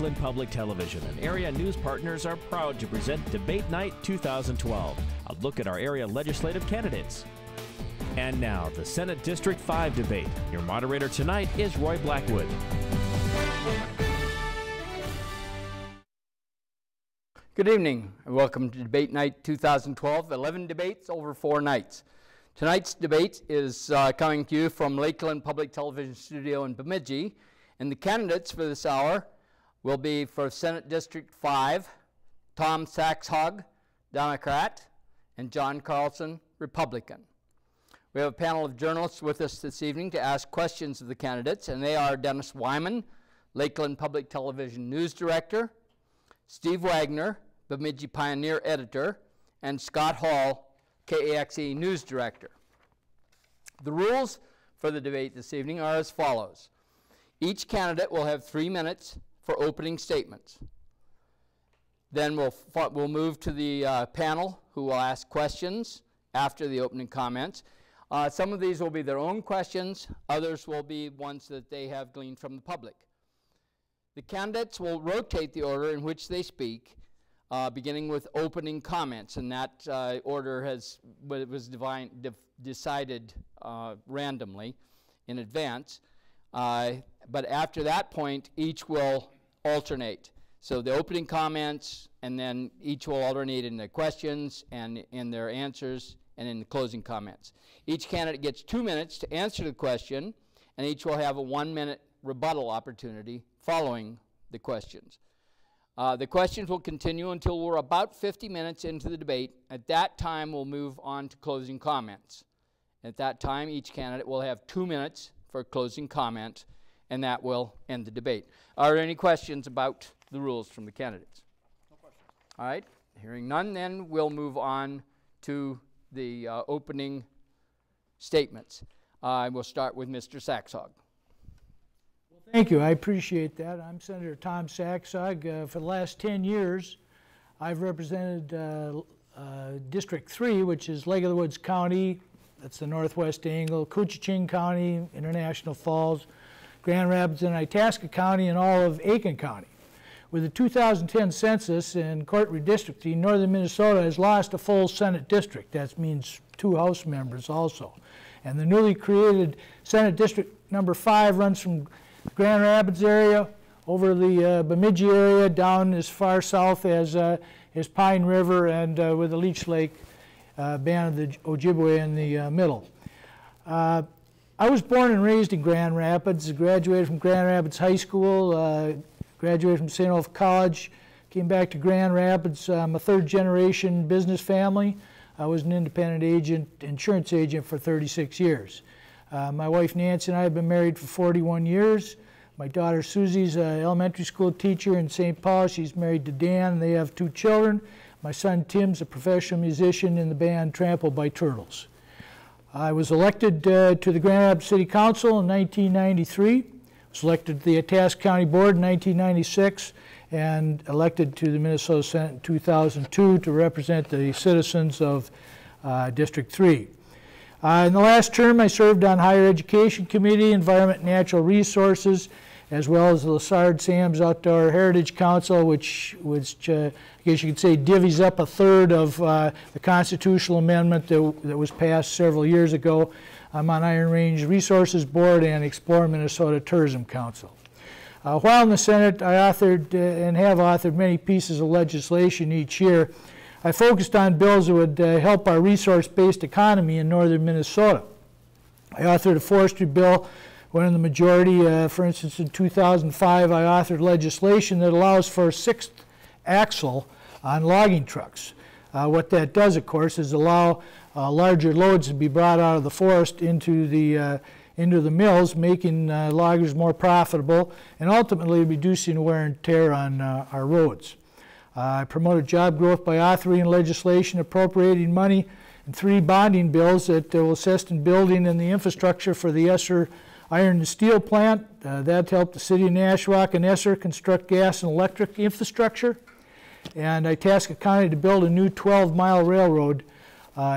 Lakeland Public Television and area news partners are proud to present Debate Night 2012, a look at our area legislative candidates. And now, the Senate District 5 debate. Your moderator tonight is Roy Blackwood. Good evening, and welcome to Debate Night 2012, 11 debates over 4 nights. Tonight's debate is coming to you from Lakeland Public Television Studio in Bemidji, and the candidates for this hour will be for Senate District 5, Tom Saxhaug, Democrat, and John Carlson, Republican. We have a panel of journalists with us this evening to ask questions of the candidates, and they are Dennis Wyman, Lakeland Public Television News Director, Steve Wagner, Bemidji Pioneer Editor, and Scott Hall, KAXE News Director. The rules for the debate this evening are as follows. Each candidate will have 3 minutes for opening statements. Then we'll move to the panel, who will ask questions after the opening comments. Some of these will be their own questions. Others will be ones that they have gleaned from the public. The candidates will rotate the order in which they speak, beginning with opening comments, and that order was decided randomly in advance. But after that point, each will alternate. So the opening comments, and then each will alternate in their questions and in their answers and in the closing comments. Each candidate gets 2 minutes to answer the question, and each will have a 1-minute rebuttal opportunity following the questions. The questions will continue until we're about 50 minutes into the debate. At that time, we'll move on to closing comments. At that time, each candidate will have 2 minutes for a closing comment, and that will end the debate. Are there any questions about the rules from the candidates? No questions. All right, hearing none, then we'll move on to the opening statements. We'll start with Mr. Saxhaug. Well, thank you. I appreciate that. I'm Senator Tom Saxhaug. For the last 10 years, I've represented District 3, which is Lake of the Woods County. That's the northwest angle, Koochiching County, International Falls, Grand Rapids, and Itasca County, and all of Aiken County. With the 2010 census and court redistricting, northern Minnesota has lost a full Senate district. That means 2 House members also. And the newly created Senate District number 5 runs from the Grand Rapids area over the Bemidji area down as far south as Pine River, and with the Leech Lake band of the Ojibwe in the middle. I was born and raised in Grand Rapids, graduated from Grand Rapids High School, graduated from St. Olaf College, came back to Grand Rapids. I'm a 3rd-generation business family. I was an independent agent, insurance agent for 36 years. My wife Nancy and I have been married for 41 years. My daughter Susie's an elementary school teacher in St. Paul. She's married to Dan, and they have 2 children. My son Tim's a professional musician in the band Trampled by Turtles. I was elected to the Grand Rapids City Council in 1993, was elected to the Itasca County Board in 1996, and elected to the Minnesota Senate in 2002 to represent the citizens of District 3. In the last term, I served on Higher Education Committee, Environment and Natural Resources, as well as the Lessard Sam's Outdoor Heritage Council, which I guess you could say divvies up 1/3 of the constitutional amendment that was passed several years ago. I'm on Iron Range Resources Board and Explore Minnesota Tourism Council. While in the Senate, I authored and have authored many pieces of legislation each year. I focused on bills that would help our resource-based economy in northern Minnesota. I authored a forestry bill when in the majority. For instance, in 2005, I authored legislation that allows for a 6th axle on logging trucks. What that does, of course, is allow larger loads to be brought out of the forest into the mills, making loggers more profitable and ultimately reducing wear and tear on our roads. I promoted job growth by authoring legislation appropriating money in 3 bonding bills that will assist in building and the infrastructure for the Esser Iron and Steel Plant. That helped the city of Nashwauk and Esser construct gas and electric infrastructure. And Itasca County to build a new 12-mile railroad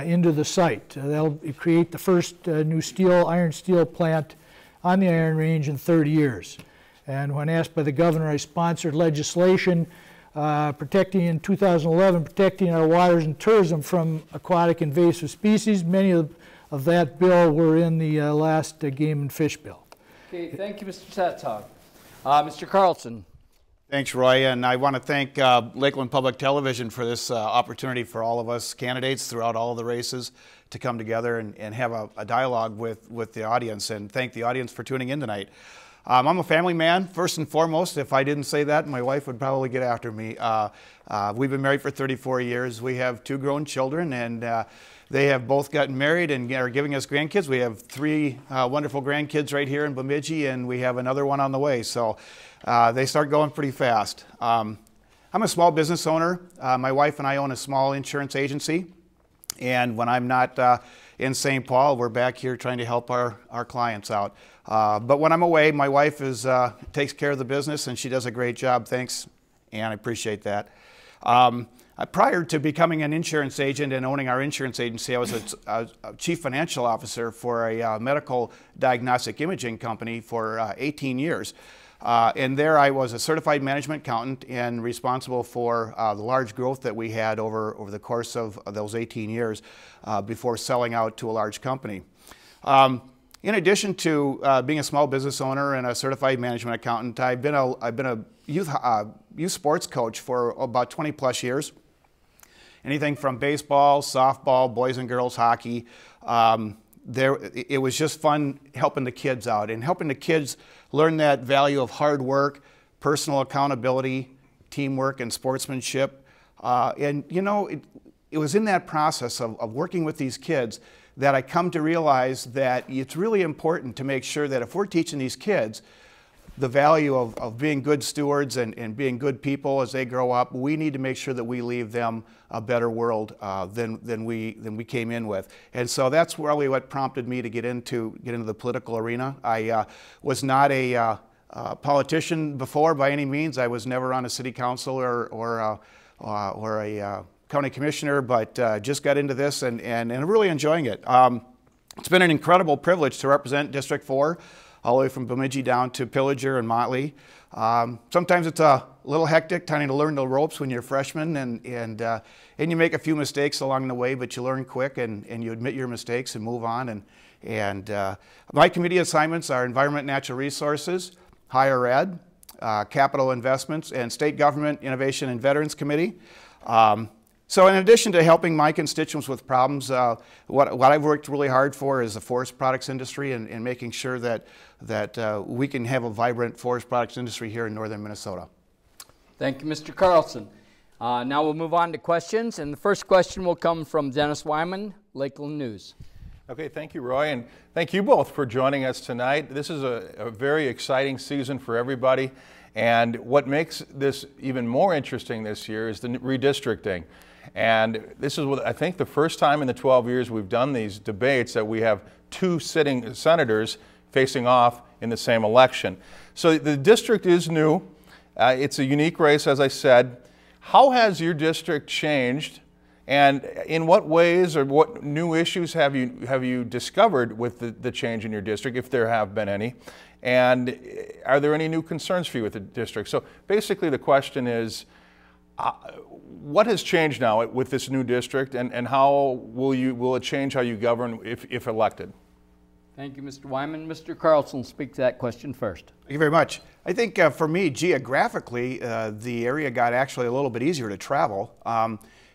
into the site. That'll create the first new iron steel plant on the Iron Range in 30 years. And when asked by the governor, I sponsored legislation in 2011, protecting our waters and tourism from aquatic invasive species. Many of that bill were in the last Game and Fish bill. Okay, thank you, Mr. Saxhaug. Mr. Carlson. Thanks, Roy, and I want to thank Lakeland Public Television for this opportunity for all of us candidates throughout all of the races to come together and have a dialogue with the audience, and thank the audience for tuning in tonight. I'm a family man, first and foremost. If I didn't say that, my wife would probably get after me. We've been married for 34 years. We have 2 grown children, and they have both gotten married and are giving us grandkids. We have 3 wonderful grandkids right here in Bemidji, and we have another one on the way. So they start going pretty fast. I'm a small business owner. My wife and I own a small insurance agency. And when I'm not in St. Paul, we're back here trying to help our clients out. But when I'm away, my wife takes care of the business, and she does a great job. Thanks, Ann. I appreciate that. Prior to becoming an insurance agent and owning our insurance agency, I was a chief financial officer for a medical diagnostic imaging company for 18 years. And there I was a certified management accountant and responsible for the large growth that we had over the course of those 18 years before selling out to a large company. In addition to being a small business owner and a certified management accountant, I've been a youth sports coach for about 20 plus years. Anything from baseball, softball, boys and girls hockey. It was just fun helping the kids out and helping the kids learn that value of hard work, personal accountability, teamwork, and sportsmanship. And you know, it was in that process of working with these kids that I come to realize that it's really important to make sure that if we're teaching these kids the value of being good stewards and being good people as they grow up, we need to make sure that we leave them a better world than we came in with. And so that's really what prompted me to get into the political arena. I was not a politician before by any means. I was never on a city council or a county commissioner, but just got into this and I'm really enjoying it. It's been an incredible privilege to represent District 4. All the way from Bemidji down to Pillager and Motley. Sometimes it's a little hectic trying to learn the ropes when you're a freshman and you make a few mistakes along the way, but you learn quick and you admit your mistakes and move on. And my committee assignments are Environment and Natural Resources, Higher Ed, Capital Investments, and State Government, Innovation, and Veterans Committee. So in addition to helping my constituents with problems, what I've worked really hard for is the forest products industry and making sure that we can have a vibrant forest products industry here in northern Minnesota. Thank you, Mr. Carlson. Now we'll move on to questions, and the first question will come from Dennis Wyman, Lakeland News. Okay, thank you, Roy, and thank you both for joining us tonight. This is a very exciting season for everybody, and what makes this even more interesting this year is the redistricting. And this is, I think, the first time in the 12 years we've done these debates that we have 2 sitting senators facing off in the same election. So the district is new. It's a unique race, as I said. How has your district changed, and in what ways or what new issues have you discovered with the change in your district, if there have been any? And are there any new concerns for you with the district? So basically the question is, what has changed now with this new district, and how will it change how you govern if elected? Thank you, Mr. Wyman. Mr. Carlson, speak to that question first. Thank you very much. I think for me, geographically, the area got actually a little bit easier to travel.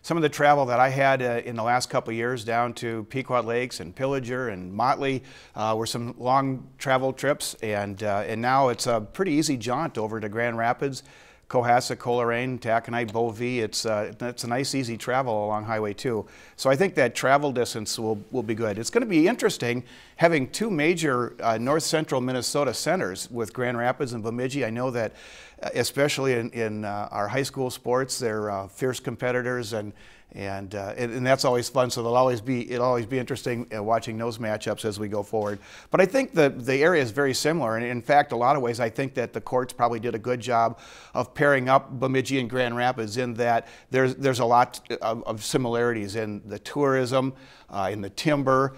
Some of the travel that I had in the last couple of years down to Pequot Lakes and Pillager and Motley were some long travel trips, and now it's a pretty easy jaunt over to Grand Rapids, Cohasset, Coleraine, Taconite, Beauvais. It's a nice, easy travel along Highway 2. So I think that travel distance will be good. It's going to be interesting having 2 major north central Minnesota centers with Grand Rapids and Bemidji. I know that especially in our high school sports, they're fierce competitors, and that's always fun. So it'll always be interesting watching those matchups as we go forward. But I think the area is very similar, and in fact, a lot of ways, I think that the courts probably did a good job of pairing up Bemidji and Grand Rapids in that there's a lot of similarities in the tourism, in the timber.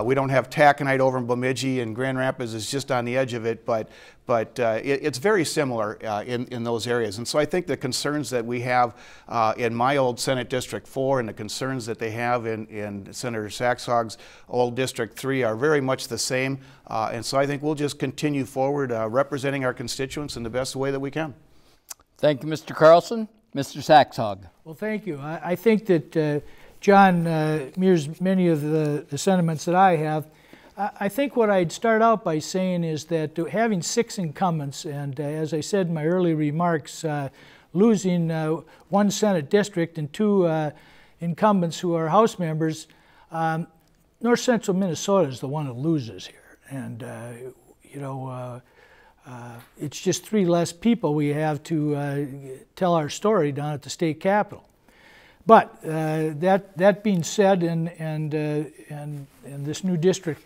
We don't have taconite over in Bemidji, and Grand Rapids is just on the edge of it, but but it's very similar in those areas. And so I think the concerns that we have in my old Senate District 4 and the concerns that they have in Senator Saxhaug's old District 3 are very much the same. And so I think we'll just continue forward representing our constituents in the best way that we can. Thank you, Mr. Carlson. Mr. Saxhaug. Well, thank you. I think that John mirrors many of the sentiments that I have. I think what I'd start out by saying is that having 6 incumbents, and as I said in my early remarks, losing one Senate district and 2 incumbents who are House members, North Central Minnesota is the one that loses here. And, you know, it's just 3 less people we have to tell our story down at the state capitol. But that being said, and this new District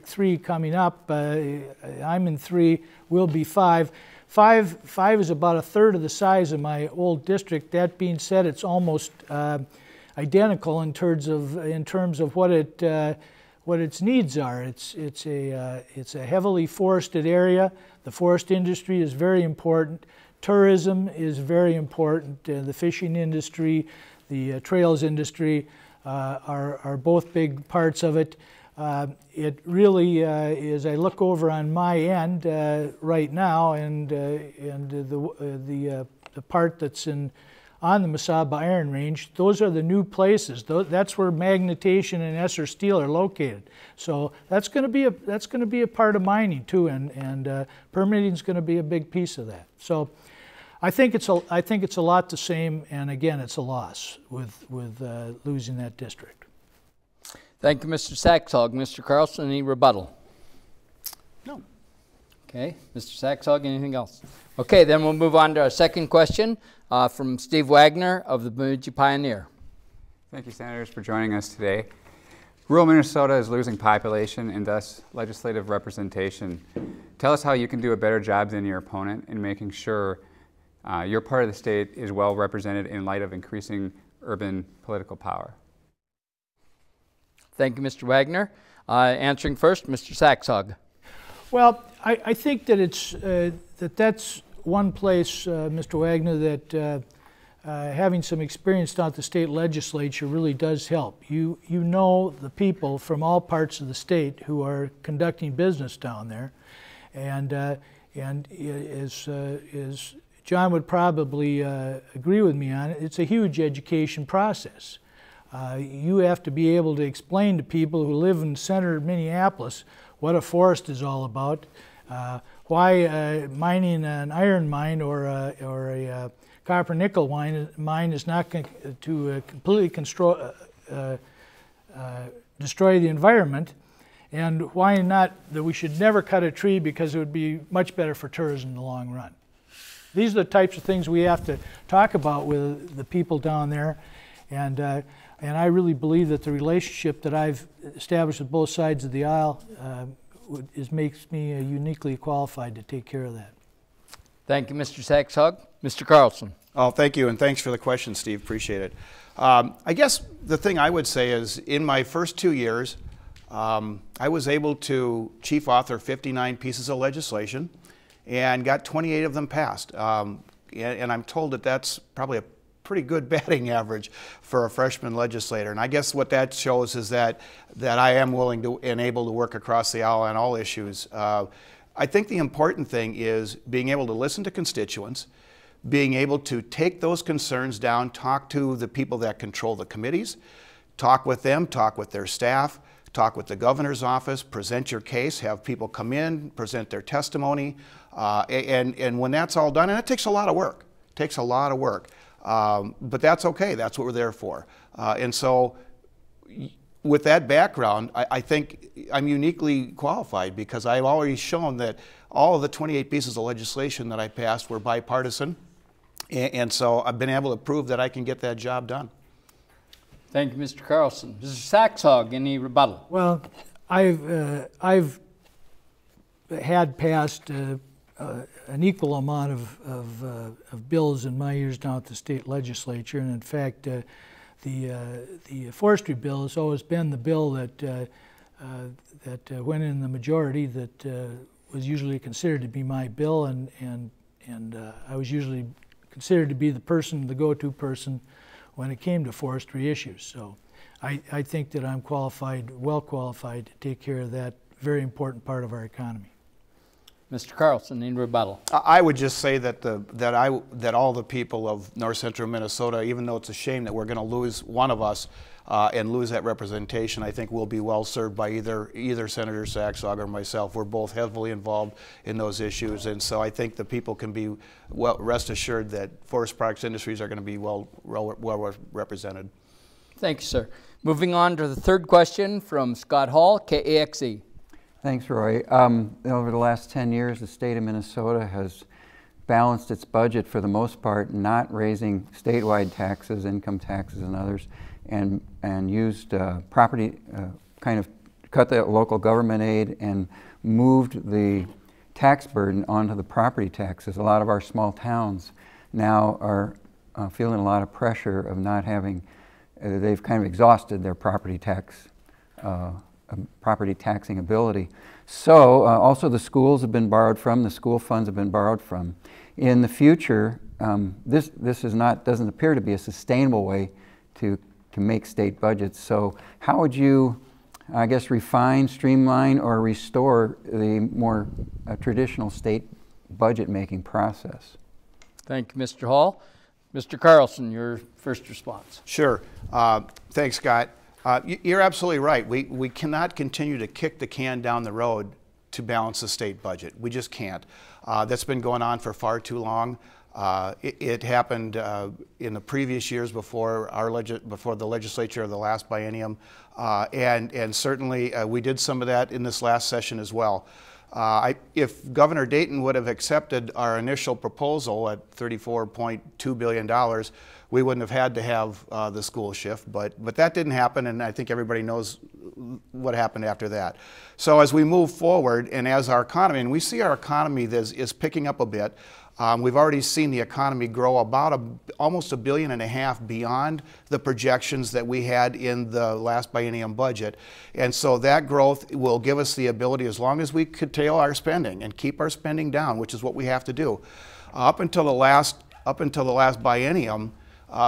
3 coming up, I'm in 3, we'll be 5. 5 is about 1/3 of the size of my old district. That being said, it's almost identical in terms of what its needs are. It's a heavily forested area. The forest industry is very important. Tourism is very important. The fishing industry, the trails industry are both big parts of it. It really is. I look over on my end right now, and the part that's on the Mesaba Iron Range. Those are the new places. That's where Magnetation and Esser Steel are located. So that's going to be a part of mining too, and permitting is going to be a big piece of that. So I think it's a lot the same, and again, it's a loss with losing that district. Thank you, Mr. Saxhaug. Mr. Carlson, any rebuttal? No. Okay. Mr. Saxhaug, anything else? Okay, then we'll move on to our second question from Steve Wagner of the Bemidji Pioneer. Thank you, Senators, for joining us today. Rural Minnesota is losing population and thus legislative representation. Tell us how you can do a better job than your opponent in making sure your part of the state is well represented in light of increasing urban political power. Thank you, Mr. Wagner. Answering first, Mr. Saxhaug. Well, I think that that's one place, Mr. Wagner, that having some experience down at the state legislature really does help. You know the people from all parts of the state who are conducting business down there, and as John would probably agree with me on it, it's a huge education process. You have to be able to explain to people who live in the center of Minneapolis what a forest is all about, why mining an iron mine or a copper nickel mine is not going to completely destroy the environment, and why not that we should never cut a tree because it would be much better for tourism in the long run. These are the types of things we have to talk about with the people down there, and I really believe that the relationship that I've established with both sides of the aisle makes me uniquely qualified to take care of that. Thank you, Mr. Saxhaug. Mr. Carlson. Oh, thank you, and thanks for the question, Steve. Appreciate it. I guess the thing I would say is in my first 2 years, I was able to chief author 59 pieces of legislation and got 28 of them passed. And I'm told that that's probably a pretty good batting average for a freshman legislator. And I guess what that shows is that I am willing to and able to work across the aisle on all issues. I think the important thing is being able to listen to constituents, being able to take those concerns down, talk to the people that control the committees, talk with them, talk with their staff, talk with the governor's office, present your case, have people come in, present their testimony, and when that's all done, and it takes a lot of work, but that's okay, that's what we're there for. And so with that background, I think I'm uniquely qualified because I've already shown that all of the 28 pieces of legislation that I passed were bipartisan, and so I've been able to prove that I can get that job done. Thank you, Mr. Carlson. Mr. Saxhaug, any rebuttal? Well, I've had passed an equal amount of bills in my years down at the state legislature, and in fact, the forestry bill has always been the bill that went in the majority that was usually considered to be my bill, and I was usually considered to be the person, the go-to person, when it came to forestry issues. So I think that I'm qualified, well qualified, to take care of that very important part of our economy. Mr. Carlson, in rebuttal. I would just say that that all the people of north central Minnesota, even though it's a shame that we're going to lose one of us and lose that representation, I think we'll be well served by either Senator Saxhaug or myself. We're both heavily involved in those issues, and so I think the people can be rest assured that forest products industries are going to be well represented. Thank you, sir. Moving on to the third question from Scott Hall, KAXE. Thanks, Roy. Over the last 10 years, the state of Minnesota has balanced its budget for the most part, not raising statewide taxes, income taxes and others, and used property, kind of cut the local government aid and moved the tax burden onto the property taxes. A lot of our small towns now are feeling a lot of pressure of not having, they've kind of exhausted their property taxing ability. So also the schools have been borrowed from, the school funds have been borrowed from. In the future, this doesn't appear to be a sustainable way to make state budgets. So how would you, I guess, refine, streamline, or restore the more traditional state budget making process? Thank you, Mr. Hall. Mr. Carlson, your first response. Sure. Thanks, Scott. You're absolutely right. We cannot continue to kick the can down the road to balance the state budget. We just can't. That's been going on for far too long. It happened in the previous years before the legislature of the last biennium, and certainly we did some of that in this last session as well. If Governor Dayton would have accepted our initial proposal at $34.2 billion, we wouldn't have had to have the school shift, but that didn't happen, and I think everybody knows what happened after that. So as we move forward, and as our economy, and we see our economy is picking up a bit. We've already seen the economy grow about almost $1.5 billion beyond the projections that we had in the last biennium budget. And so that growth will give us the ability, as long as we curtail our spending and keep our spending down, which is what we have to do. Up until the last biennium,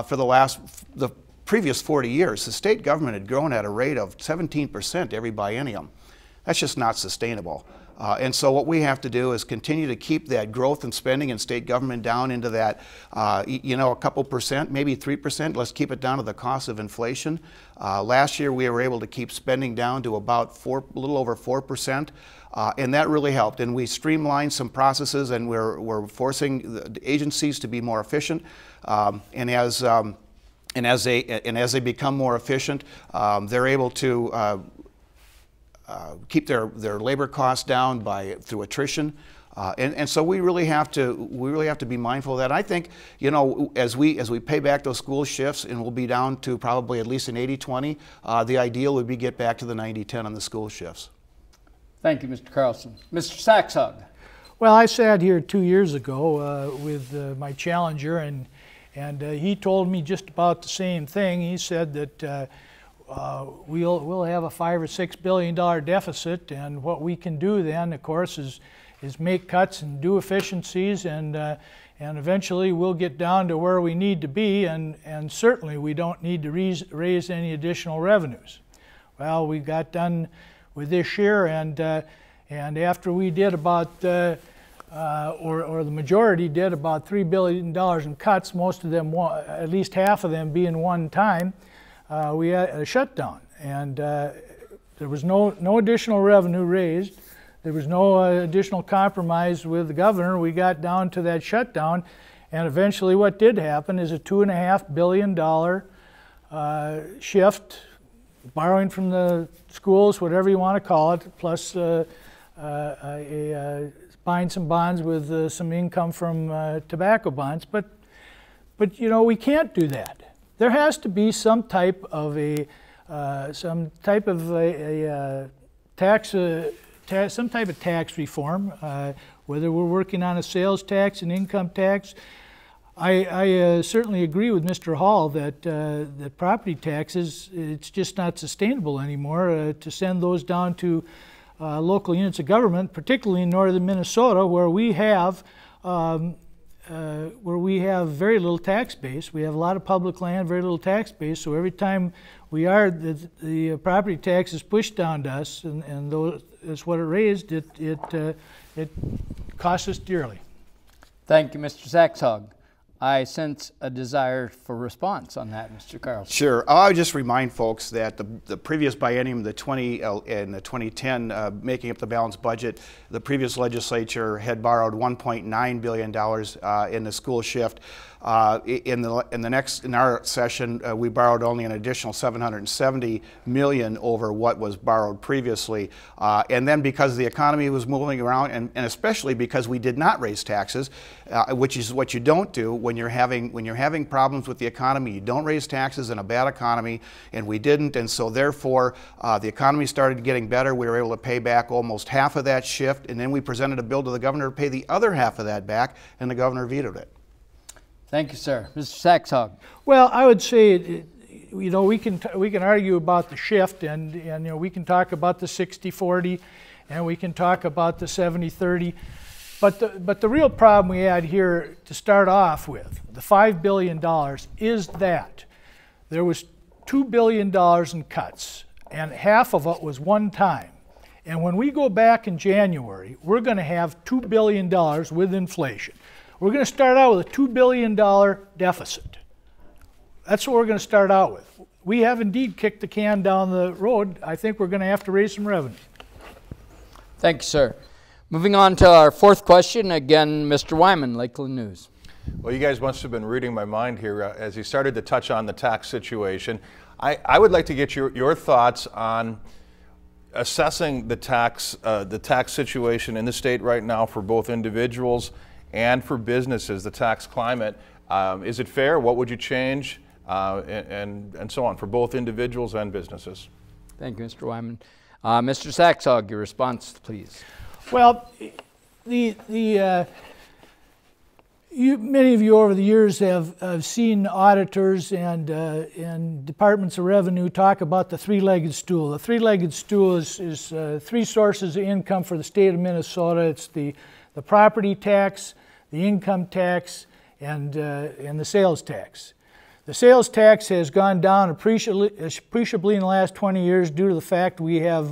for the previous 40 years, the state government had grown at a rate of 17% every biennium. That's just not sustainable. And so what we have to do is continue to keep that growth in spending in state government down into that, a couple percent, maybe 3%. Let's keep it down to the cost of inflation. Last year we were able to keep spending down to about a little over 4%, and that really helped. And we streamlined some processes, and we're forcing the agencies to be more efficient. And as they become more efficient, they're able to keep their labor costs down through attrition, and so we really have to be mindful of that. I think, as we pay back those school shifts, and we'll be down to probably at least an 80-20, the ideal would be get back to the 90-10 on the school shifts. Thank you, Mr. Carlson. Mr. Saxhaug. Well, I sat here 2 years ago with my challenger, and he told me just about the same thing. He said that we'll have a $5 or $6 billion deficit, and what we can do then, of course, is make cuts and do efficiencies, and eventually we'll get down to where we need to be, and certainly we don't need to raise any additional revenues. Well, we got done with this year, and after we did about or the majority did about $3 billion in cuts, most of them, at least half of them being one time, we had a shutdown, and there was no additional revenue raised. There was no additional compromise with the governor. We got down to that shutdown, and eventually what did happen is a $2.5 billion shift, borrowing from the schools, whatever you want to call it, plus buying some bonds with some income from tobacco bonds. But we can't do that. There has to be some type of a tax reform, whether we're working on a sales tax, an income tax. I certainly agree with Mr. Hall that property taxes, it's just not sustainable anymore to send those down to local units of government, particularly in northern Minnesota, where we have very little tax base. We have a lot of public land, very little tax base. So every time the property tax is pushed down to us, and that's what it raised, it costs us dearly. Thank you, Mr. Saxhaug. I sense a desire for response on that, Mr. Carlson. Sure. I would just remind folks that the previous biennium, the 2010, making up the balanced budget, the previous legislature had borrowed $1.9 billion in the school shift. In our session, we borrowed only an additional $770 million over what was borrowed previously. And then because the economy was moving around, and especially because we did not raise taxes, which is what you don't do when you're having problems with the economy. You don't raise taxes in a bad economy, and we didn't. And so therefore, the economy started getting better. We were able to pay back almost half of that shift, and then we presented a bill to the governor to pay the other half of that back, and the governor vetoed it. Thank you, sir. Mr. Saxhaug. Well, I would say, we can argue about the shift, and we can talk about the 60-40, and we can talk about the 70-30. But the real problem we had here to start off with, the $5 billion, is that there was $2 billion in cuts, and half of it was one time. And when we go back in January, we're going to have $2 billion with inflation. We're going to start out with a $2 billion deficit. That's what we're going to start out with. We have indeed kicked the can down the road. I think we're going to have to raise some revenue. Thank you, sir. Moving on to our fourth question, again, Mr. Wyman, Lakeland News. Well, you guys must have been reading my mind here as you started to touch on the tax situation. I would like to get your thoughts on assessing the tax situation in the state right now for both individuals and for businesses, the tax climate. Is it fair? What would you change? And so on for both individuals and businesses. Thank you, Mr. Wyman. Mr. Saxhaug, your response, please. Well, many of you over the years have seen auditors and departments of revenue talk about the three-legged stool. The three-legged stool is three sources of income for the state of Minnesota. It's the property tax, the income tax, and the sales tax. The sales tax has gone down appreciably in the last 20 years due to the fact we have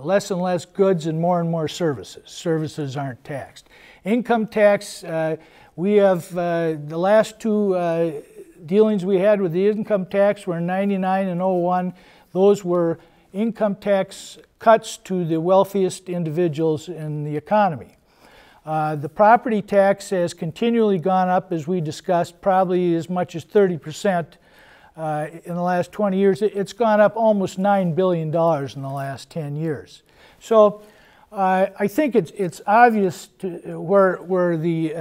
less and less goods and more services. Services aren't taxed. Income tax, we have the last two dealings we had with the income tax were in 99 and 01. Those were income tax cuts to the wealthiest individuals in the economy. The property tax has continually gone up, as we discussed, probably as much as 30% in the last 20 years. It's gone up almost $9 billion in the last 10 years. So I think it's obvious where the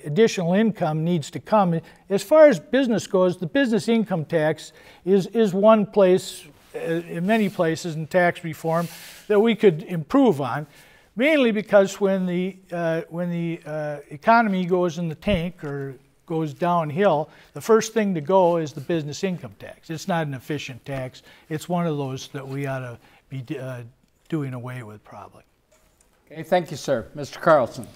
additional income needs to come. As far as business goes, the business income tax is one place, in many places in tax reform, that we could improve on. Mainly because when the economy goes in the tank or goes downhill, the first thing to go is the business income tax. It's not an efficient tax. It's one of those that we ought to be doing away with probably. Okay, thank you, sir. Mr. Carlson.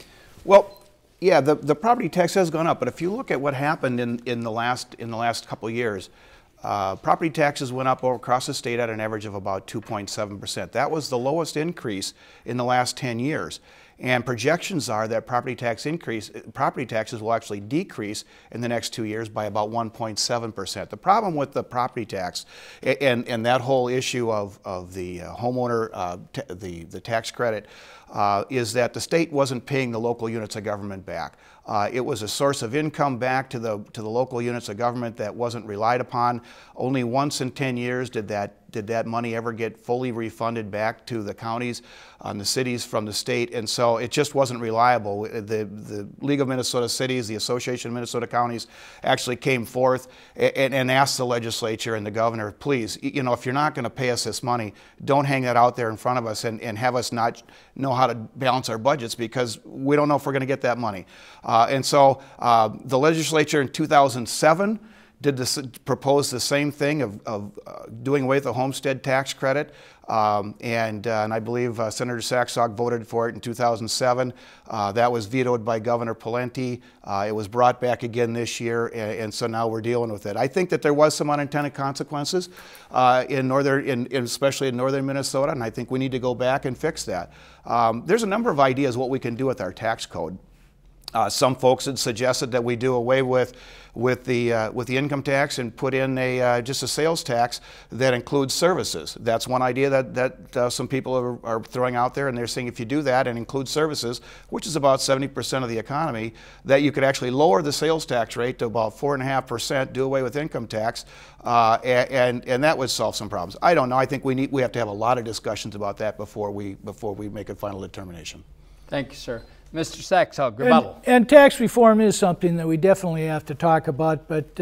Well, yeah, the property tax has gone up, but if you look at what happened in the last couple of years, property taxes went up across the state at an average of about 2.7%. That was the lowest increase in the last 10 years. And projections are that property taxes will actually decrease in the next 2 years by about 1.7%. The problem with the property tax and that whole issue of the homeowner, the tax credit, is that the state wasn't paying the local units of government back. It was a source of income back to the local units of government that wasn't relied upon. Only once in 10 years did that money ever get fully refunded back to the counties and the cities from the state, and so it just wasn't reliable. The League of Minnesota Cities, the Association of Minnesota Counties, actually came forth and asked the legislature and the governor, please, if you're not going to pay us this money, don't hang that out there in front of us and have us not know how to balance our budgets, because we don't know if we're going to get that money. And so the legislature in 2007 proposed the same thing of doing away with the homestead tax credit, and I believe Senator Saxhaug voted for it in 2007. That was vetoed by Governor Pawlenty. It was brought back again this year, and so now we're dealing with it. I think that there was some unintended consequences especially in northern Minnesota, and I think we need to go back and fix that. There's a number of ideas what we can do with our tax code. Some folks had suggested that we do away with the income tax and put in just a sales tax that includes services. That's one idea that some people are throwing out there, and they're saying if you do that and include services, which is about 70% of the economy, that you could actually lower the sales tax rate to about 4.5%, do away with income tax, and that would solve some problems. I don't know. I think we have to have a lot of discussions about that before we make a final determination. Thank you, sir. Mr. Saxhaug, rebuttal. And tax reform is something that we definitely have to talk about, but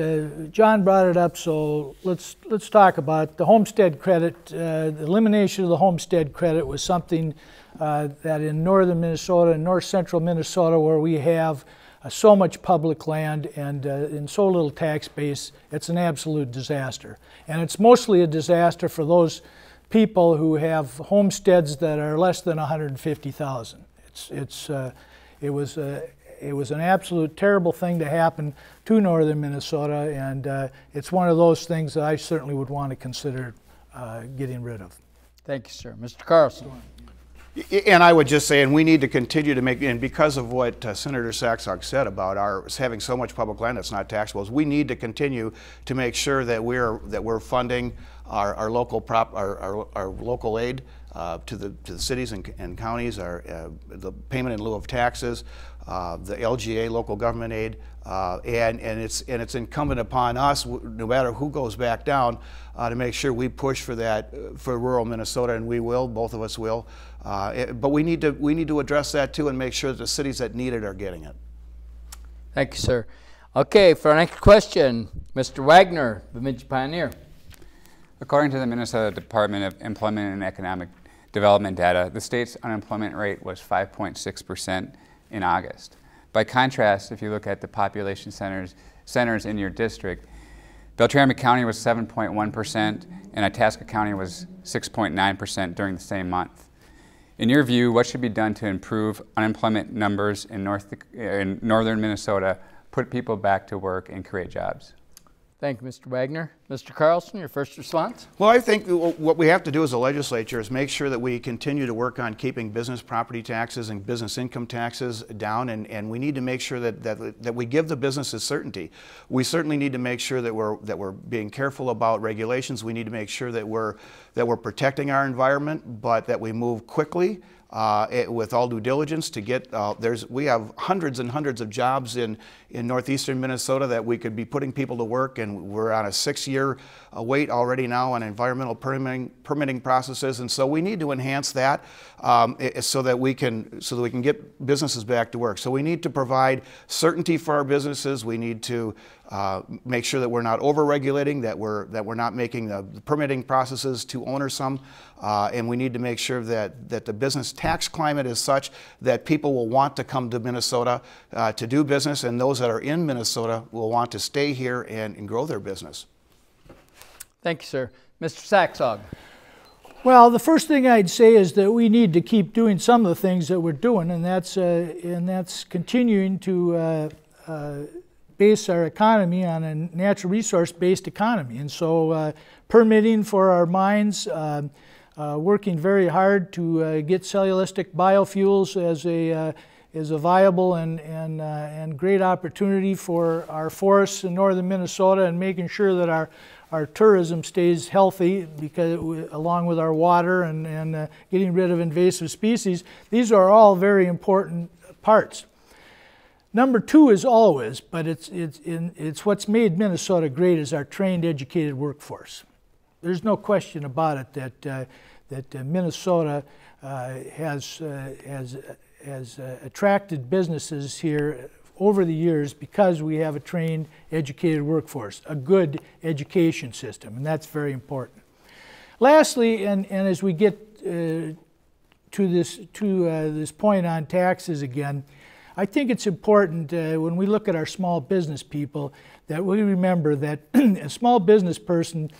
John brought it up, so let's talk about it. The homestead credit. The elimination of the homestead credit was something that in northern Minnesota and north central Minnesota, where we have so much public land and in so little tax base, it's an absolute disaster. And it's mostly a disaster for those people who have homesteads that are less than 150,000. It was an absolute terrible thing to happen to northern Minnesota, and it's one of those things that I certainly would want to consider getting rid of. Thank you, sir. Mr. Carlson. And I would just say, and we need to continue to make, and because of what Senator Saxhaug said about having so much public land that's not taxable, we need to continue to make sure that we're funding our local our local aid to the cities and counties, the payment in lieu of taxes, the LGA, local government aid, and it's incumbent upon us, no matter who goes back down, to make sure we push for that for rural Minnesota, and we will, both of us will. But we need to address that too, and make sure that the cities that need it are getting it. Thank you, sir. Okay, for our next question, Mr. Wagner, Bemidji Pioneer. According to the Minnesota Department of Employment and Economic Development data, the state's unemployment rate was 5.6% in August. By contrast, if you look at the population centers in your district, Beltrami County was 7.1% and Itasca County was 6.9% during the same month. In your view, what should be done to improve unemployment numbers in northern Minnesota, put people back to work, and create jobs? Thank you, Mr. Wagner. Mr. Carlson, your first response? Well, I think what we have to do as a legislature is make sure that we continue to work on keeping business property taxes and business income taxes down, and we need to make sure that we give the businesses certainty. We certainly need to make sure that we're being careful about regulations. We need to make sure that we're protecting our environment, but that we move quickly. With all due diligence to get, we have hundreds and hundreds of jobs in northeastern Minnesota that we could be putting people to work, and we're on a 6-year wait already now on environmental permitting processes, and so we need to enhance that so that we can get businesses back to work. So we need to provide certainty for our businesses. We need to make sure that we're not over-regulating, that we're not making the permitting processes too onersome, and we need to make sure that the business tax climate is such that people will want to come to Minnesota to do business, and those that are in Minnesota will want to stay here and grow their business. Thank you, sir. Mr. Saxhaug. Well, the first thing I'd say is that we need to keep doing some of the things that we're doing, and that's continuing to base our economy on a natural resource-based economy. And so permitting for our mines, working very hard to get cellulosic biofuels as a viable and great opportunity for our forests in northern Minnesota, and making sure that our tourism stays healthy, because along with our water and getting rid of invasive species. These are all very important parts. Number two is always, but it's what's made Minnesota great, is our trained, educated workforce. There's no question about it that Minnesota has attracted businesses here over the years because we have a trained, educated workforce, a good education system, and that's very important. Lastly, and as we get to this point on taxes again, I think it's important when we look at our small business people that we remember that a small business person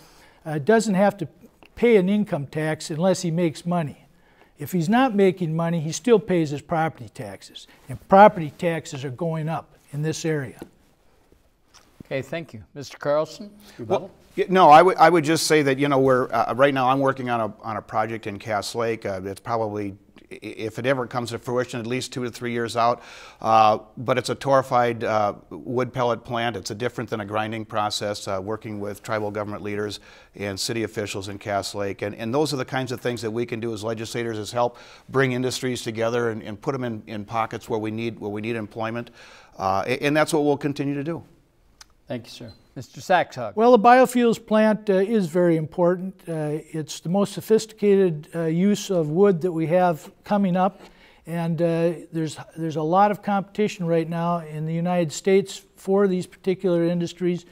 doesn't have to pay an income tax unless he makes money. If he's not making money, he still pays his property taxes. And property taxes are going up in this area. Okay, thank you. Mr. Carlson? Well, no, I would just say that, you know, we're right now I'm working on a project in Cass Lake. It's probably, if it ever comes to fruition, at least 2 to 3 years out. But it's a torrefied wood pellet plant. It's different than a grinding process, working with tribal government leaders and city officials in Cass Lake. And those are the kinds of things that we can do as legislators, is help bring industries together and put them in pockets where we need employment. And that's what we'll continue to do. Thank you, sir. Mr. Saxhaug. Well, the biofuels plant is very important. It's the most sophisticated use of wood that we have coming up, and there's a lot of competition right now in the United States for these particular industries.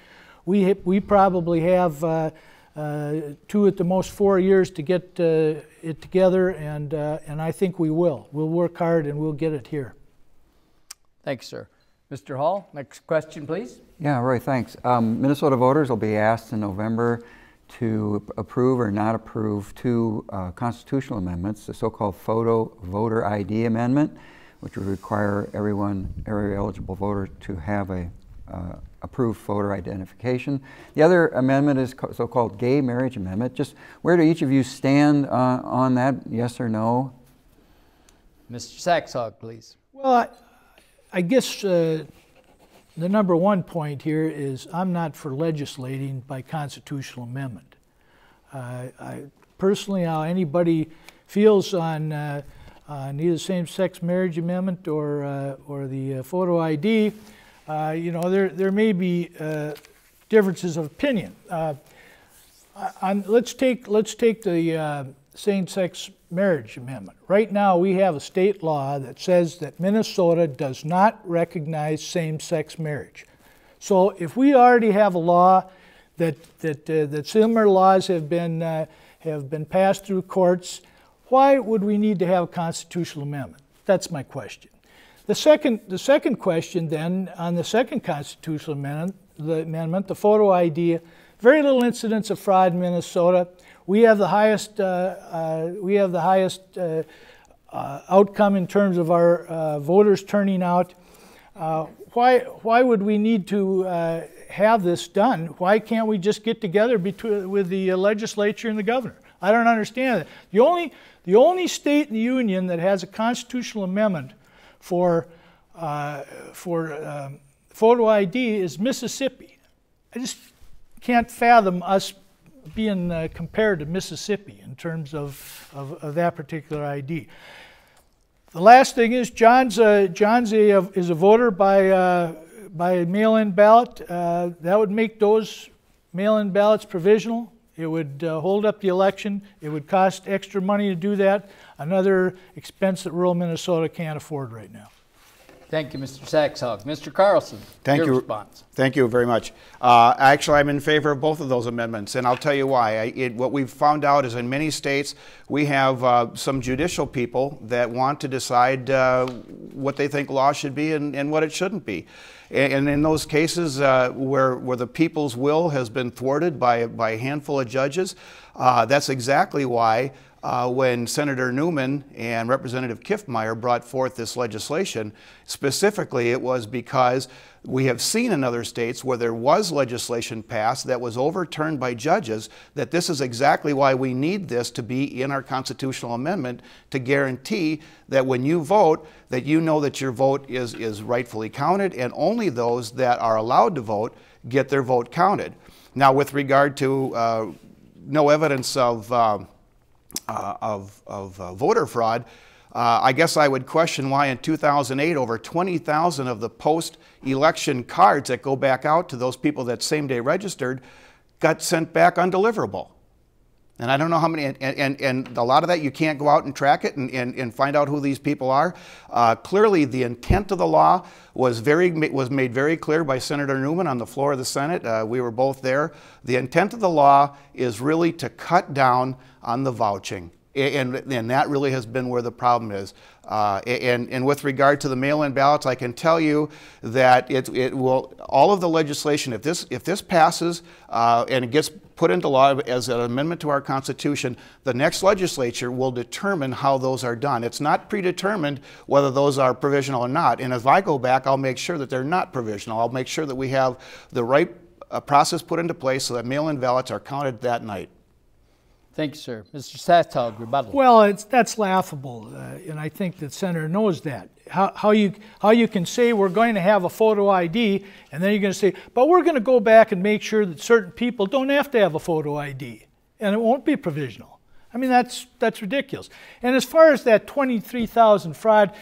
We probably have 2 at the most 4 years to get it together, and I think we will. We'll work hard and we'll get it here. Thank you, sir. Mr. Hall, next question, please. Yeah, Roy, thanks. Minnesota voters will be asked in November to approve or not approve 2 constitutional amendments, the so-called photo voter ID amendment, which would require every eligible voter to have a approved voter identification. The other amendment is so-called gay marriage amendment. Just where do each of you stand on that, yes or no? Mr. Saxhaug, please. Well, I guess the number one point here is I'm not for legislating by constitutional amendment. Personally, how anybody feels on either same-sex marriage amendment or the photo ID, you know, there may be differences of opinion. Let's take the same-sex marriage amendment. Right now we have a state law that says that Minnesota does not recognize same-sex marriage. So if we already have a law that similar laws have been passed through courts, why would we need to have a constitutional amendment? That's my question. The second question then on the second constitutional amendment, the photo ID, very little incidents of fraud in Minnesota. We have the highest outcome in terms of our voters turning out. Why would we need to have this done? Why can't we just get together with the legislature and the governor? I don't understand it. The only state in the union that has a constitutional amendment for photo ID is Mississippi. I just can't fathom us being compared to Mississippi in terms of that particular ID. The last thing is John's is a voter by mail-in ballot. That would make those mail-in ballots provisional. It would hold up the election. It would cost extra money to do that, another expense that rural Minnesota can't afford right now. Thank you, Mr. Saxhaug. Mr. Carlson, your response. Thank you very much. Actually, I'm in favor of both of those amendments, and I'll tell you why. What we've found out is in many states, we have some judicial people that want to decide what they think law should be and what it shouldn't be. And in those cases where the people's will has been thwarted by a handful of judges, that's exactly why when Senator Newman and Representative Kiffmeyer brought forth this legislation, specifically it was because we have seen in other states where there was legislation passed that was overturned by judges, that this is exactly why we need this to be in our constitutional amendment to guarantee that when you vote, that you know that your vote is rightfully counted, and only those that are allowed to vote get their vote counted. Now, with regard to no evidence of voter fraud, I guess I would question why in 2008 over 20,000 of the post-election cards that go back out to those people that same day registered got sent back undeliverable. And I don't know how many, and a lot of that you can't go out and track it and find out who these people are. Clearly the intent of the law was made very clear by Senator Newman on the floor of the Senate. We were both there. The intent of the law is really to cut down on the vouching. And that really has been where the problem is. And with regard to the mail-in ballots, I can tell you that it will, all of the legislation, if this passes and it gets put into law as an amendment to our Constitution, the next legislature will determine how those are done. It's not predetermined whether those are provisional or not. And if I go back, I'll make sure that they're not provisional. I'll make sure that we have the right process put into place so that mail-in ballots are counted that night. Thank you, sir. Mr. Saxhaug, rebuttal. Well, that's laughable, and I think that Senator knows that. How you can say we're going to have a photo ID, and then you're going to say, but we're going to go back and make sure that certain people don't have to have a photo ID, and it won't be provisional. I mean, that's ridiculous. And as far as that 23,000 fraud,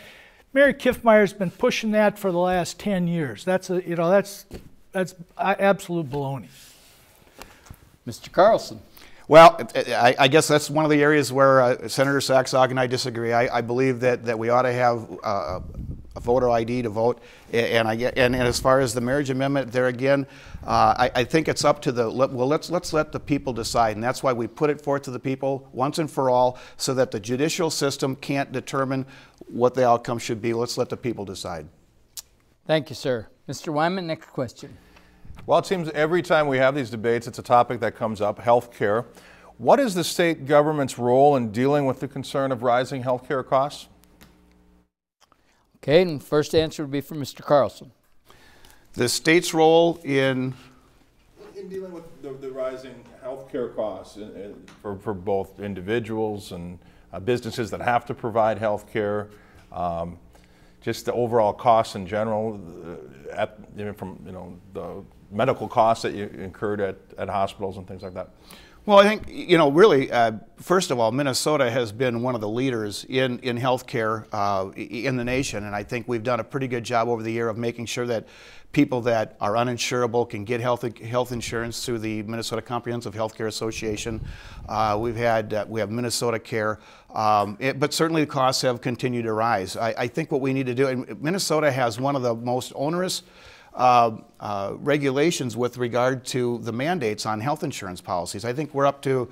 Mary Kiffmeyer's been pushing that for the last 10 years. That's absolute baloney. Mr. Carlson. Well, I guess that's one of the areas where Senator Saxhaug and I disagree. I believe that we ought to have a voter ID to vote. And as far as the marriage amendment, there again, I think it's up to let's let the people decide. And that's why we put it forth to the people once and for all, so that the judicial system can't determine what the outcome should be. Let's let the people decide. Thank you, sir. Mr. Wyman, next question. Well, it seems every time we have these debates, it's a topic that comes up, health care. What is the state government's role in dealing with the concern of rising health care costs? Okay, and first answer would be from Mr. Carlson. The state's role in dealing with the rising health care costs for both individuals and businesses that have to provide health care, just the overall costs in general, from the medical costs that you incurred at hospitals and things like that? Well, I think, really, first of all, Minnesota has been one of the leaders in healthcare in the nation, and I think we've done a pretty good job over the year of making sure that people that are uninsurable can get health insurance through the Minnesota Comprehensive Healthcare Association. We have Minnesota Care, but certainly the costs have continued to rise. I think what we need to do, and Minnesota has one of the most onerous regulations with regard to the mandates on health insurance policies. I think we're up to,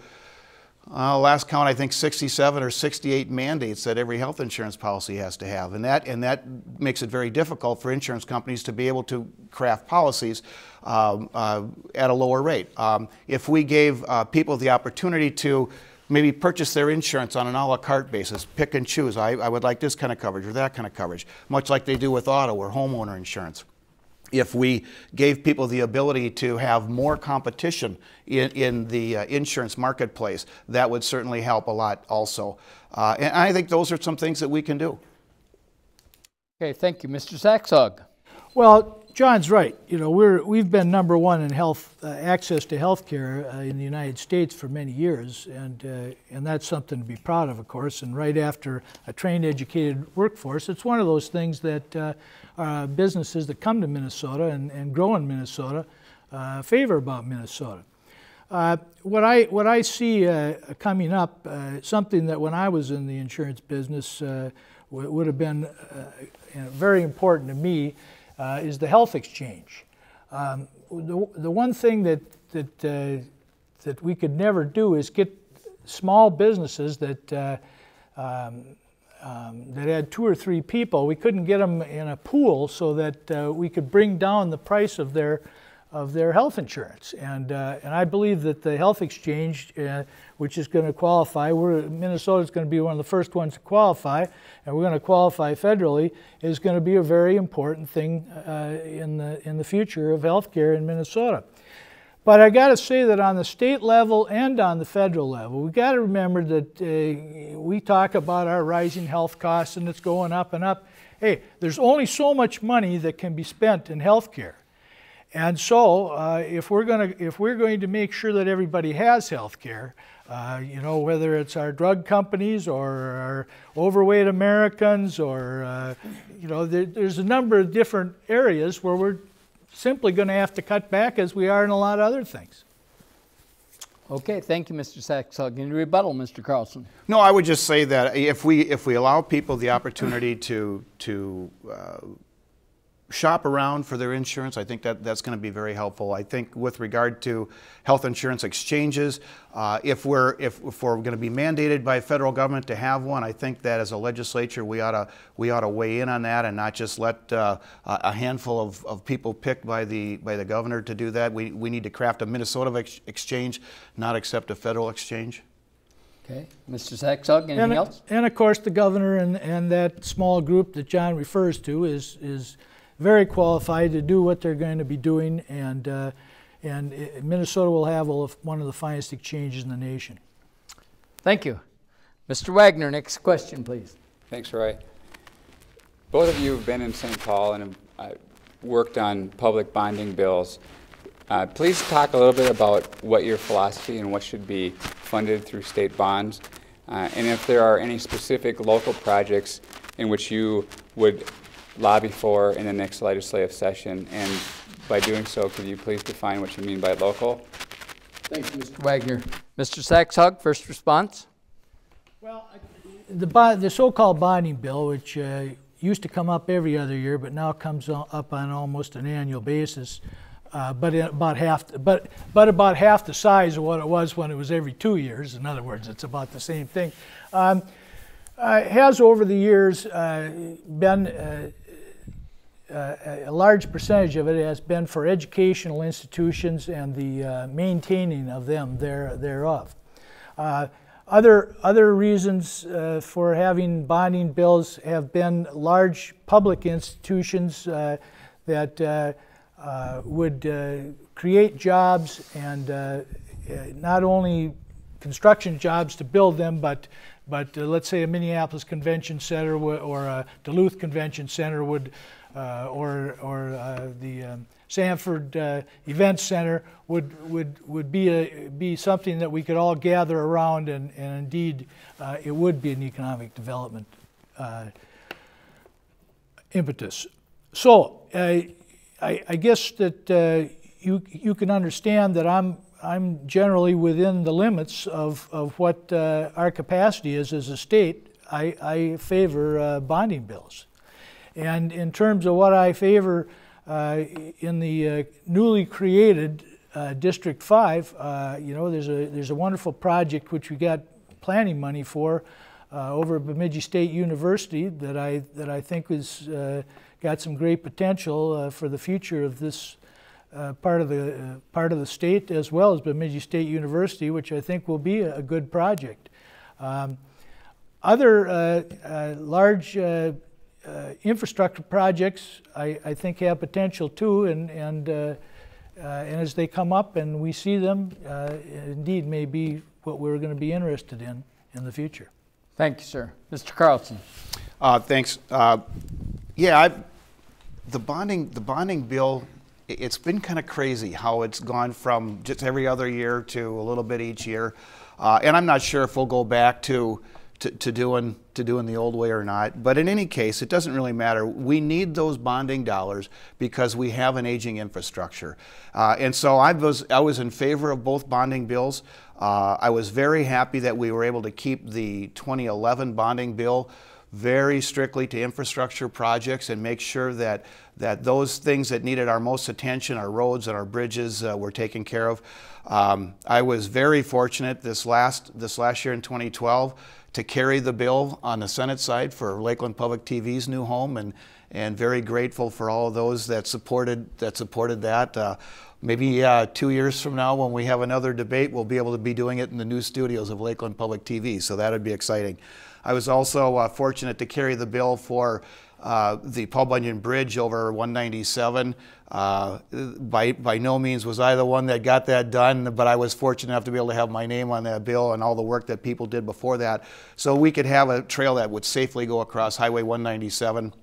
last count, I think 67 or 68 mandates that every health insurance policy has to have. And that makes it very difficult for insurance companies to be able to craft policies at a lower rate. If we gave people the opportunity to maybe purchase their insurance on an a la carte basis, pick and choose, I would like this kind of coverage or that kind of coverage, much like they do with auto or homeowner insurance. If we gave people the ability to have more competition in the insurance marketplace, that would certainly help a lot also. And I think those are some things that we can do. Okay, thank you. Mr. Saxhaug. Well, John's right. We've been number one in health access to health care in the United States for many years, and that's something to be proud of course. And right after a trained, educated workforce, it's one of those things that businesses that come to Minnesota and grow in Minnesota favor about Minnesota. What I see coming up, something that when I was in the insurance business would have been very important to me, is the health exchange. The one thing that we could never do is get small businesses that had 2 or 3 people. We couldn't get them in a pool so that we could bring down the price of their health insurance. And I believe that the health exchange, which is going to qualify, Minnesota's going to be one of the first ones to qualify, and we're going to qualify federally, is going to be a very important thing in the future of health care in Minnesota. But I got to say that on the state level and on the federal level, we got to remember that we talk about our rising health costs and it's going up and up. Hey, there's only so much money that can be spent in health care. And so if we're going to make sure that everybody has health care, whether it's our drug companies or our overweight Americans or, there's a number of different areas where we're simply going to have to cut back as we are in a lot of other things. Okay, thank you, Mr. Saxhaug. Any rebuttal, Mr. Carlson? No, I would just say that if we allow people the opportunity to shop around for their insurance. I think that's going to be very helpful. I think with regard to health insurance exchanges, if we're going to be mandated by federal government to have one, I think that as a legislature we ought to weigh in on that and not just let a handful of people picked by the governor to do that. We need to craft a Minnesota exchange, not accept a federal exchange. Okay, Mr. Saxhaug, anything else? And of course, the governor and that small group that John refers to is very qualified to do what they're going to be doing, and Minnesota will have one of the finest exchanges in the nation. Thank you. Mr. Wagner, next question, please. Thanks, Roy. Both of you have been in St. Paul and have worked on public bonding bills. Please talk a little bit about what your philosophy and what should be funded through state bonds, and if there are any specific local projects in which you would lobby for in the next legislative session, and by doing so, could you please define what you mean by local? Thank you, Mr. Wagner. Mr. Saxhaug, first response. Well, the so-called bonding bill, which used to come up every other year, but now comes up on almost an annual basis, but about half the size of what it was when it was every 2 years. In other words, it's about the same thing. Has over the years been a large percentage of it has been for educational institutions and the maintaining of them thereof. Other reasons for having bonding bills have been large public institutions that would create jobs, and not only construction jobs to build them, but let's say a Minneapolis Convention Center or a Duluth Convention Center would, or the Sanford Event Center would be something that we could all gather around, and indeed it would be an economic development impetus. So I guess that you can understand that I'm generally within the limits of what our capacity is as a state. I favor bonding bills. And in terms of what I favor in the newly created District 5, there's a wonderful project which we got planning money for over at Bemidji State University that I think has got some great potential for the future of this part of the state, as well as Bemidji State University, which I think will be a good project. Other large infrastructure projects I think have potential too, and as they come up and we see them, indeed may be what we're going to be interested in the future. Thank you, sir. Mr. Carlson. Thanks. Yeah, the bonding bill, it's been kind of crazy how it's gone from just every other year to a little bit each year, and I'm not sure if we'll go back to doing the old way or not. But in any case, it doesn't really matter. We need those bonding dollars because we have an aging infrastructure, and so I was in favor of both bonding bills. I was very happy that we were able to keep the 2011 bonding bill very strictly to infrastructure projects and make sure that those things that needed our most attention, our roads and our bridges, were taken care of. I was very fortunate this last year in 2012 to carry the bill on the Senate side for Lakeland Public TV's new home, and very grateful for all of those that supported that. Maybe 2 years from now, when we have another debate, we'll be able to be doing it in the new studios of Lakeland Public TV, so that would be exciting. I was also fortunate to carry the bill for the Paul Bunyan Bridge over 197. By no means was I the one that got that done, but I was fortunate enough to be able to have my name on that bill and all the work that people did before that, so we could have a trail that would safely go across Highway 197.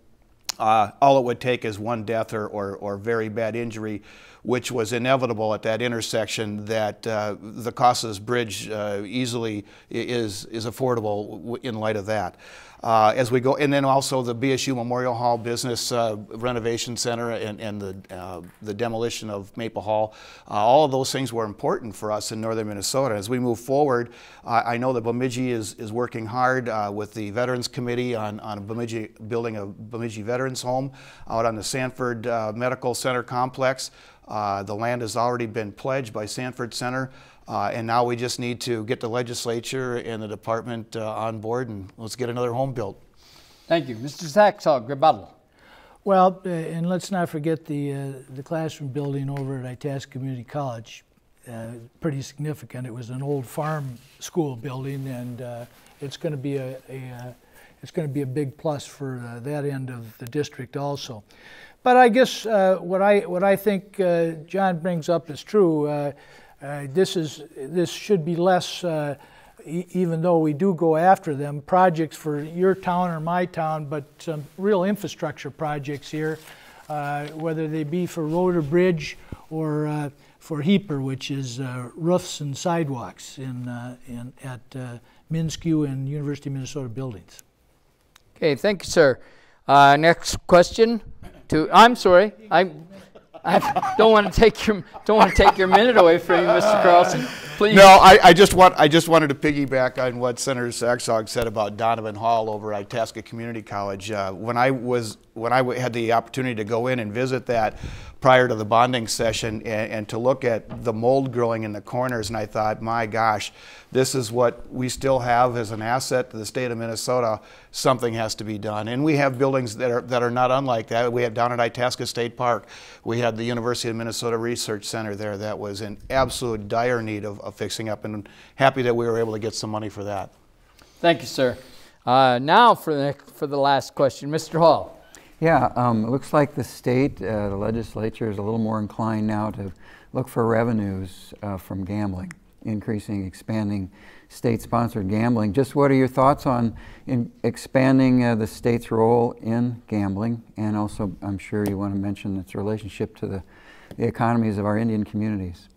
All it would take is one death or very bad injury which was inevitable at that intersection, that the cost of this bridge easily is affordable in light of that. As we go, and then also the BSU Memorial Hall Business Renovation Center and the demolition of Maple Hall, all of those things were important for us in northern Minnesota. As we move forward, I know that Bemidji is working hard with the Veterans Committee on building a Bemidji Veterans Home out on the Sanford Medical Center complex. The land has already been pledged by Sanford Center. And now we just need to get the legislature and the department on board, and let's get another home built. Thank you. Mr. Saxhaug, rebuttal. Well, and let's not forget the classroom building over at Itasca Community College. Pretty significant. It was an old farm school building, and it's going to be it's going to be a big plus for that end of the district also. But I guess what I think John brings up is true. This should be less, even though we do go after them, projects for your town or my town, but some real infrastructure projects here, whether they be for road or bridge or for HEAPR, which is roofs and sidewalks at MnSCU and University of Minnesota buildings. Okay, thank you, sir. Next question. I'm sorry. I don't want to take your minute away from you, Mr. Carlson. Please. No, I just wanted to piggyback on what Senator Saxhaug said about Donovan Hall over at Itasca Community College. When I had the opportunity to go in and visit that prior to the bonding session and to look at the mold growing in the corners, and I thought, my gosh, this is what we still have as an asset to the state of Minnesota. Something has to be done. And we have buildings that are not unlike that. We have down at Itasca State Park, we had the University of Minnesota Research Center there that was in absolute dire need of fixing up, and happy that we were able to get some money for that. Thank you, sir. Now for the last question, Mr. Hall. Yeah, it looks like the state, the legislature is a little more inclined now to look for revenues from gambling, expanding state-sponsored gambling. Just what are your thoughts on expanding the state's role in gambling? And also, I'm sure you want to mention its relationship to the economies of our Indian communities.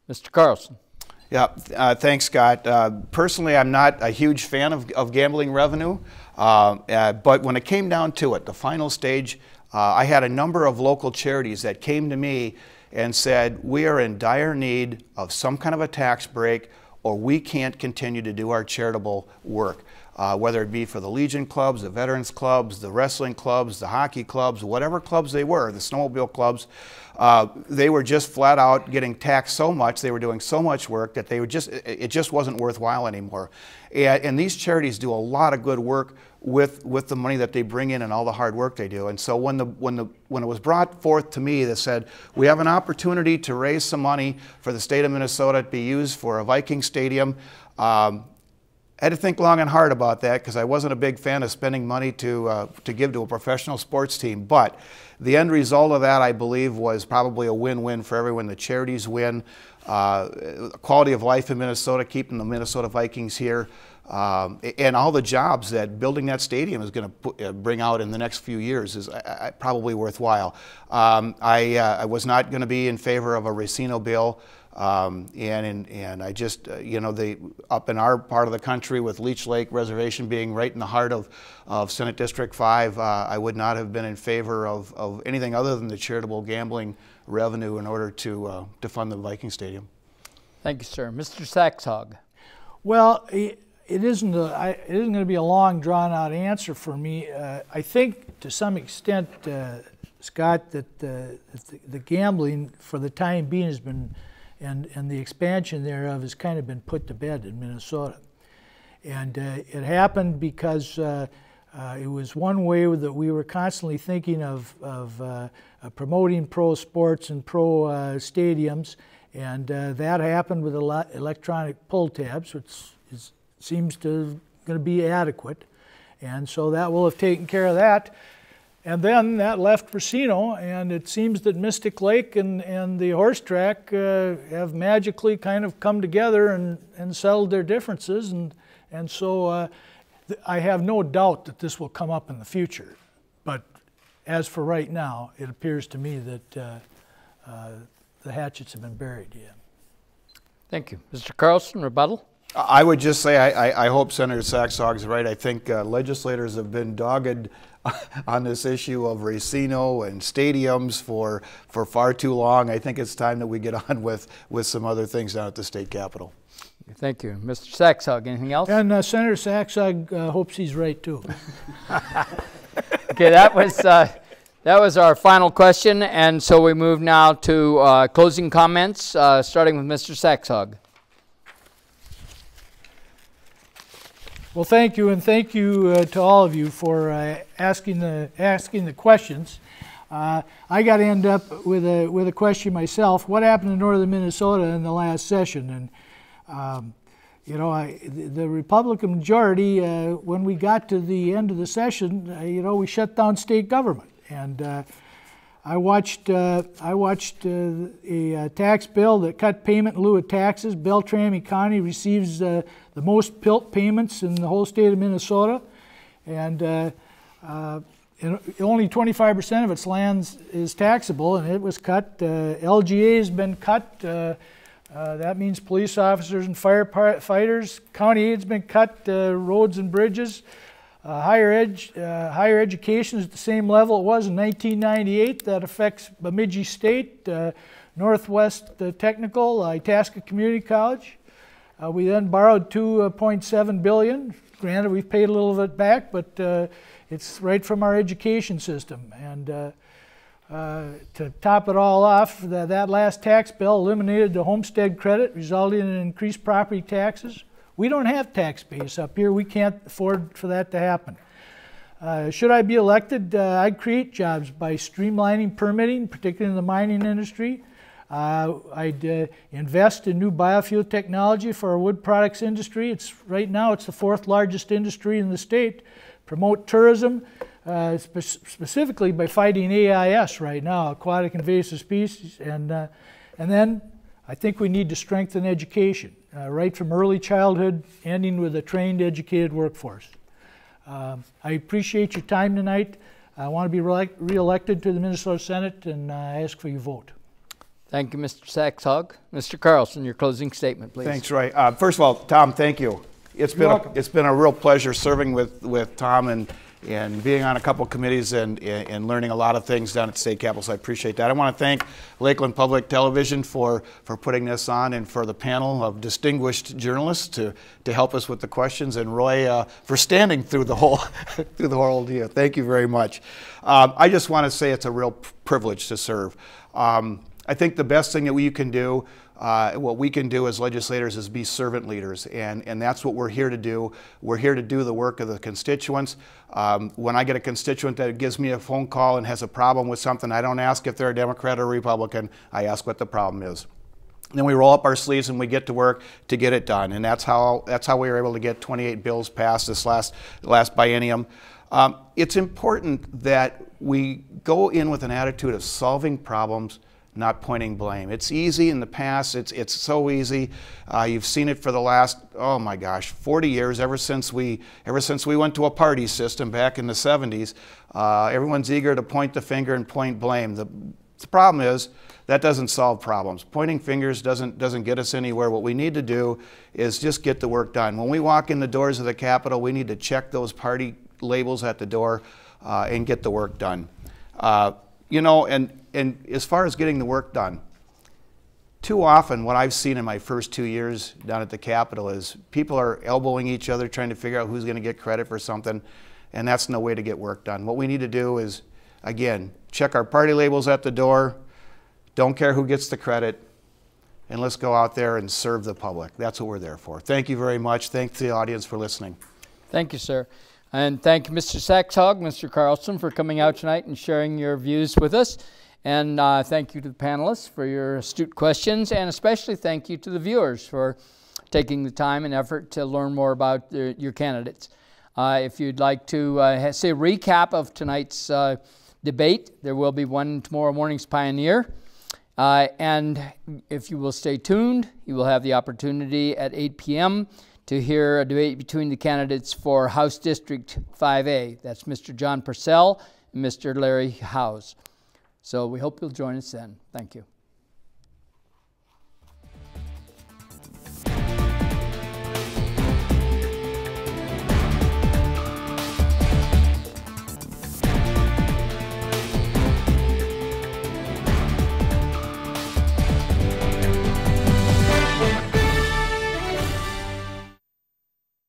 Mr. Carlson. Yeah, thanks, Scott. Personally, I'm not a huge fan of gambling revenue, but when it came down to it, the final stage, I had a number of local charities that came to me and said, we are in dire need of some kind of a tax break, or we can't continue to do our charitable work. Whether it be for the Legion clubs, the Veterans clubs, the wrestling clubs, the hockey clubs, whatever clubs they were, the snowmobile clubs, they were just flat out getting taxed so much, they were doing so much work that it just wasn't worthwhile anymore. And these charities do a lot of good work with the money that they bring in and all the hard work they do. And so when it was brought forth to me that said, we have an opportunity to raise some money for the state of Minnesota to be used for a Viking stadium, I had to think long and hard about that because I wasn't a big fan of spending money to give to a professional sports team. But the end result of that, I believe, was probably a win-win for everyone. The charities win, quality of life in Minnesota, keeping the Minnesota Vikings here, and all the jobs that building that stadium is going to bring out in the next few years is probably worthwhile. I was not going to be in favor of a Racino bill. And I just, you know, up in our part of the country with Leech Lake Reservation being right in the heart of Senate District 5, I would not have been in favor of anything other than the charitable gambling revenue in order to fund the Viking Stadium. Thank you, sir. Mr. Saxhaug. Well, it isn't going to be a long, drawn-out answer for me. I think to some extent, Scott, that the gambling for the time being has been and the expansion thereof has kind of been put to bed in Minnesota. And it happened because it was one way that we were constantly thinking of promoting pro sports and pro stadiums, and that happened with electronic pull tabs, which seems to going to be adequate. And so that will have taken care of that. And then that left Racino, and it seems that Mystic Lake and the horse track have magically kind of come together and settled their differences. And so I have no doubt that this will come up in the future. But as for right now, it appears to me that the hatchets have been buried yet. Thank you. Mr. Carlson, rebuttal? I would just say I hope Senator Saxhaug's right. I think legislators have been dogged on this issue of racino and stadiums for far too long. I think it's time that we get on with some other things down at the state capitol. Thank you. Mr. Saxhaug, anything else? And Senator Saxhaug hopes he's right too. Okay, that was our final question, and so we move now to closing comments, starting with Mr. Saxhaug. Well, thank you, and thank you to all of you for asking the questions. I got to end up with a question myself. What happened in northern Minnesota in the last session? And you know, the Republican majority, when we got to the end of the session, you know, we shut down state government. And I watched a tax bill that cut payment in lieu of taxes. Beltrami County receives the most PILT payments in the whole state of Minnesota, and only 25% of its land is taxable, and it was cut. LGA has been cut. That means police officers and firefighters. County aid's been cut. Roads and bridges. Higher education is at the same level it was in 1998. That affects Bemidji State, Northwest Technical, Itasca Community College. We then borrowed $2.7 billion. Granted, we've paid a little of it back, but it's right from our education system. And to top it all off, that last tax bill eliminated the homestead credit, resulting in increased property taxes. We don't have tax base up here. We can't afford for that to happen. Should I be elected, I'd create jobs by streamlining permitting, particularly in the mining industry. I'd invest in new biofuel technology for our wood products industry. Right now it's the 4th largest industry in the state. Promote tourism, specifically by fighting AIS right now, aquatic invasive species. And then I think we need to strengthen education, right from early childhood, ending with a trained, educated workforce. I appreciate your time tonight. I want to be re-elected to the Minnesota Senate, and I ask for your vote. Thank you, Mr. Saxhaug. Mr. Carlson, your closing statement, please. Thanks, Roy. First of all, Tom, thank you. It's been a real pleasure serving with Tom and being on a couple committees and learning a lot of things down at State Capitol, so I appreciate that. I want to thank Lakeland Public Television for putting this on, and for the panel of distinguished journalists to help us with the questions, and Roy for standing through the whole deal. Thank you very much. I just want to say it's a real privilege to serve. I think the best thing that we can do, what we can do as legislators, is be servant leaders, and that's what we're here to do. We're here to do the work of the constituents. When I get a constituent that gives me a phone call and has a problem with something, I don't ask if they're a Democrat or a Republican. I ask what the problem is. And then we roll up our sleeves and we get to work to get it done, and that's how we were able to get 28 bills passed this last biennium. It's important that we go in with an attitude of solving problems, not pointing blame. It's easy in the past. It's so easy. You've seen it for the last, oh my gosh, 40 years, ever since we went to a party system back in the 70s. Everyone's eager to point the finger and point blame. The problem is that doesn't solve problems. Pointing fingers doesn't get us anywhere. What we need to do is just get the work done. When we walk in the doors of the Capitol, we need to check those party labels at the door and get the work done. You know, and as far as getting the work done, too often what I've seen in my first 2 years down at the Capitol is people are elbowing each other, trying to figure out who's going to get credit for something, and that's no way to get work done. What we need to do is, again, check our party labels at the door, don't care who gets the credit, and let's go out there and serve the public. That's what we're there for. Thank you very much. Thanks to the audience for listening. Thank you, sir. And thank you, Mr. Saxhaug, Mr. Carlson, for coming out tonight and sharing your views with us. And thank you to the panelists for your astute questions, and especially thank you to the viewers for taking the time and effort to learn more about your candidates. If you'd like to say a recap of tonight's debate, there will be one tomorrow morning's Pioneer. And if you will stay tuned, you will have the opportunity at 8 p.m. to hear a debate between the candidates for House District 5A. That's Mr. John Purcell and Mr. Larry Howes. So we hope you'll join us then. Thank you.